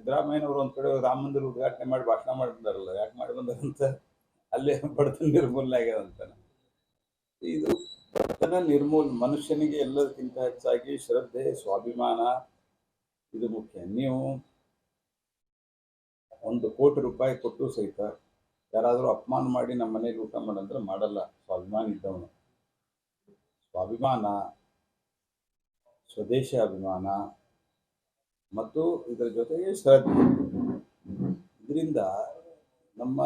ಸಿದ್ದರಾಮಯ್ಯನವರು ಒಂದ್ ಕಡೆ ರಾಮ ಮಂದಿರ ಉದ್ಘಾಟನೆ ಮಾಡಿ ಭಾಷಣ ಮಾಡಿದ್ದಾರಲ್ಲ, ಯಾಕೆ ಮಾಡಿ ಬಂದಾರಂತ, ಅಲ್ಲೇ ಬಡತನ ನಿರ್ಮೂಲನೆ ಆಗ್ಯದಂತ. ಇದು ಬಡತನ ಮನುಷ್ಯನಿಗೆ ಎಲ್ಲದಕ್ಕಿಂತ ಹೆಚ್ಚಾಗಿ ಶ್ರದ್ಧೆ, ಸ್ವಾಭಿಮಾನ ಇದು ಮುಖ್ಯ. ನೀವು 1 ಕೋಟಿ ರೂಪಾಯಿ ಕೊಟ್ಟು ಸಹಿತ ಯಾರಾದರೂ ಅಪಮಾನ ಮಾಡಿ ನಮ್ಮ ಮನೇಲಿ ಊಟ ಮಾಡಂದ್ರೆ ಮಾಡಲ್ಲ. ಸ್ವಾಭಿಮಾನ ಇದ್ದವನು. ಸ್ವಾಭಿಮಾನ, ಸ್ವದೇಶ ಅಭಿಮಾನ ಮತ್ತು ಇದರ ಜೊತೆಗೆ ಶ್ರದ್ಧೆ, ಇದರಿಂದ ನಮ್ಮ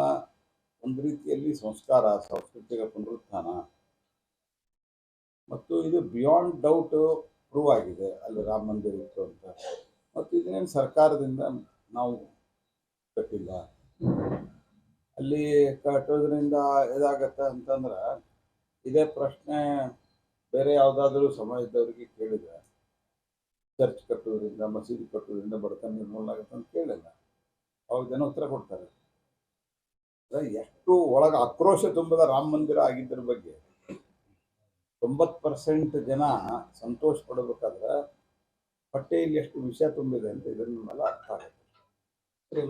ಒಂದು ರೀತಿಯಲ್ಲಿ ಸಂಸ್ಕಾರ, ಸಾಂಸ್ಕೃತಿಕ ಪುನರುತ್ಥಾನ ಮತ್ತು ಇದು ಬಿಯಾಂಡ್ ಡೌಟ್ ಪ್ರೂವ್ ಆಗಿದೆ ಅಲ್ಲಿ ರಾಮ ಮಂದಿರ ಇತ್ತು ಅಂತ. ಮತ್ತು ಇದನ್ನೇನು ಸರ್ಕಾರದಿಂದ ನಾವು ಕಟ್ಟಿಲ್ಲ. ಅಲ್ಲಿ ಕಟ್ಟೋದ್ರಿಂದ ಇದಾಗತ್ತೆ ಅಂತಂದ್ರೆ, ಇದೇ ಪ್ರಶ್ನೆ ಬೇರೆ ಯಾವುದಾದ್ರೂ ಸಮಾಜದವರಿಗೆ ಕೇಳಿದ್ರೆ, ಚರ್ಚ್ ಕಟ್ಟೋದ್ರಿಂದ, ಮಸೀದಿ ಕಟ್ಟೋದ್ರಿಂದ ಬಡತನ ನಿರ್ಮೂಲನೆ ಆಗುತ್ತೆ ಅಂತ ಕೇಳಿಲ್ಲ. ಅವಾಗ ಜನ ಉತ್ತರ ಕೊಡ್ತಾರೆ. ಎಷ್ಟು ಒಳಗೆ ಆಕ್ರೋಶ ತುಂಬದ ರಾಮ ಮಂದಿರ ಆಗಿದ್ದರ ಬಗ್ಗೆ 90% ಜನ ಸಂತೋಷ ಪಡಬೇಕಾದ್ರೆ ಹೊಟ್ಟೆಯಲ್ಲಿ ಎಷ್ಟು ವಿಷಯ ತುಂಬಿದೆ ಅಂತ ಇದನ್ನೆಲ್ಲ ಅರ್ಥ ಆಗುತ್ತೆ.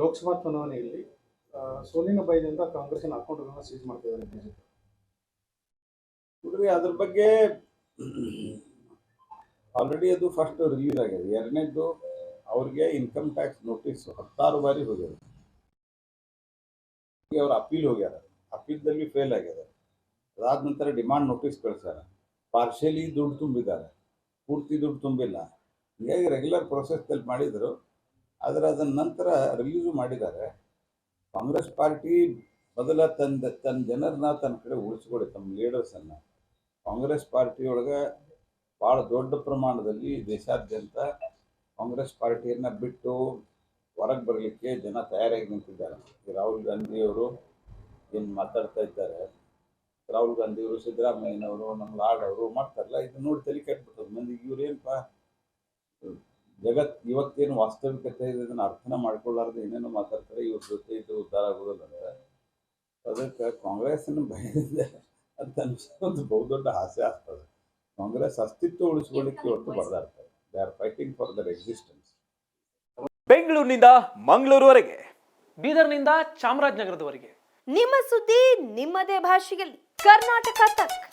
ಲೋಕಸಭಾ ಚುನಾವಣೆಯಲ್ಲಿ ಸೋಲಿನ ಭಯದಿಂದ ಕಾಂಗ್ರೆಸ್ನ ಅಕೌಂಟ್ಗಳನ್ನ ಸೀಸ್ ಮಾಡ್ತಿದ್ದಾರೆ ಬಿಜೆಪಿ. ನೋಡ್ರಿ, ಅದ್ರ ಬಗ್ಗೆ ಆಲ್ರೆಡಿ ಅದು ಫಸ್ಟ್ ರಿಲೀಸ್ ಆಗಿದೆ. ಎರಡನೇದ್ದು, ಅವ್ರಿಗೆ ಇನ್ಕಮ್ ಟ್ಯಾಕ್ಸ್ ನೋಟಿಸ್ 16 ಬಾರಿ ಹೋಗ್ಯದ. ಅವ್ರು ಅಪೀಲ್ ಹೋಗ್ಯಾರ, ಅಪೀಲ್ದಲ್ಲಿ ಫೇಲ್ ಆಗ್ಯದ. ಅದಾದ ನಂತರ ಡಿಮಾಂಡ್ ನೋಟಿಸ್ ಕಳಿಸ್ಯಾರ. ಪಾರ್ಷಿಯಲಿ ದುಡ್ಡು ತುಂಬಿದ್ದಾರೆ, ಪೂರ್ತಿ ದುಡ್ಡು ತುಂಬಿಲ್ಲ. ಹೀಗಾಗಿ ರೆಗ್ಯುಲರ್ ಪ್ರೊಸೆಸ್ದಲ್ಲಿ ಮಾಡಿದರು. ಆದರೆ ಅದನ್ನ ನಂತರ ರಿಲೀಸು ಮಾಡಿದ್ದಾರೆ. ಕಾಂಗ್ರೆಸ್ ಪಾರ್ಟಿ ಮೊದಲ ತನ್ನ ಜನರನ್ನ ತನ್ನ ಕಡೆ ಉಳಿಸ್ಕೊಳ್ಳಿ, ತಮ್ಮ ಲೀಡರ್ಸನ್ನು. ಕಾಂಗ್ರೆಸ್ ಪಾರ್ಟಿಯೊಳಗೆ ಭಾಳ ದೊಡ್ಡ ಪ್ರಮಾಣದಲ್ಲಿ ದೇಶಾದ್ಯಂತ ಕಾಂಗ್ರೆಸ್ ಪಾರ್ಟಿಯನ್ನು ಬಿಟ್ಟು ಹೊರಗೆ ಬರಲಿಕ್ಕೆ ಜನ ತಯಾರಾಗಿ ನಿಂತಿದ್ದಾರೆ. ರಾಹುಲ್ ಗಾಂಧಿಯವರು ಏನು ಮಾತಾಡ್ತಾ ಇದ್ದಾರೆ, ರಾಹುಲ್ ಗಾಂಧಿಯವರು, ಸಿದ್ದರಾಮಯ್ಯನವರು, ನಮ್ಮ ಲಾಡವರು ಮಾಡ್ತಾರಲ್ಲ, ಇದು ನೋಡಿ ತಲೆ ಕೆಟ್ಬಿಟ್ಟದ ಮಂದಿಗೆ. ಇವ್ರೇನಪ್ಪ ಇವತ್ತೇನು ವಾಸ್ತವಿಕತೆ ಇದೆ ಇದನ್ನು ಅರ್ಥನ ಮಾಡ್ಕೊಳ್ಳಾರ್ದು ಏನೇನೋ ಮಾತಾಡ್ತಾರೆ. ಇವ್ರ ಜೊತೆ ಇದು ಉದ್ಧಾರ ಆಗೋದಿಲ್ಲ ಅಂತ. ಅದಕ್ಕೆ ಕಾಂಗ್ರೆಸ್ನ ಭಯದಿಂದ ಅಂತ ಒಂದು ಬಹುದೊಡ್ಡ ಹಾಸ್ಯ ಆಗ್ತದೆ. ಕಾಂಗ್ರೆಸ್ ಅಸ್ತಿತ್ವ ಉಳಿಸ್ಕೊಳ್ಳಿಕ್ಕೆ ಇವತ್ತು ಬರೆದಾಡ್ತಾರೆ. They are fighting for their existence. ಬೆಂಗಳೂರಿನಿಂದ ಮಂಗಳೂರುವರೆಗೆ, ಬೀದರ್ನಿಂದ ಚಾಮರಾಜನಗರದವರೆಗೆ ನಿಮ್ಮ ಸುದ್ದಿ ನಿಮ್ಮದೇ ಭಾಷೆಯಲ್ಲಿ. ಕರ್ನಾಟಕ ತಕ್.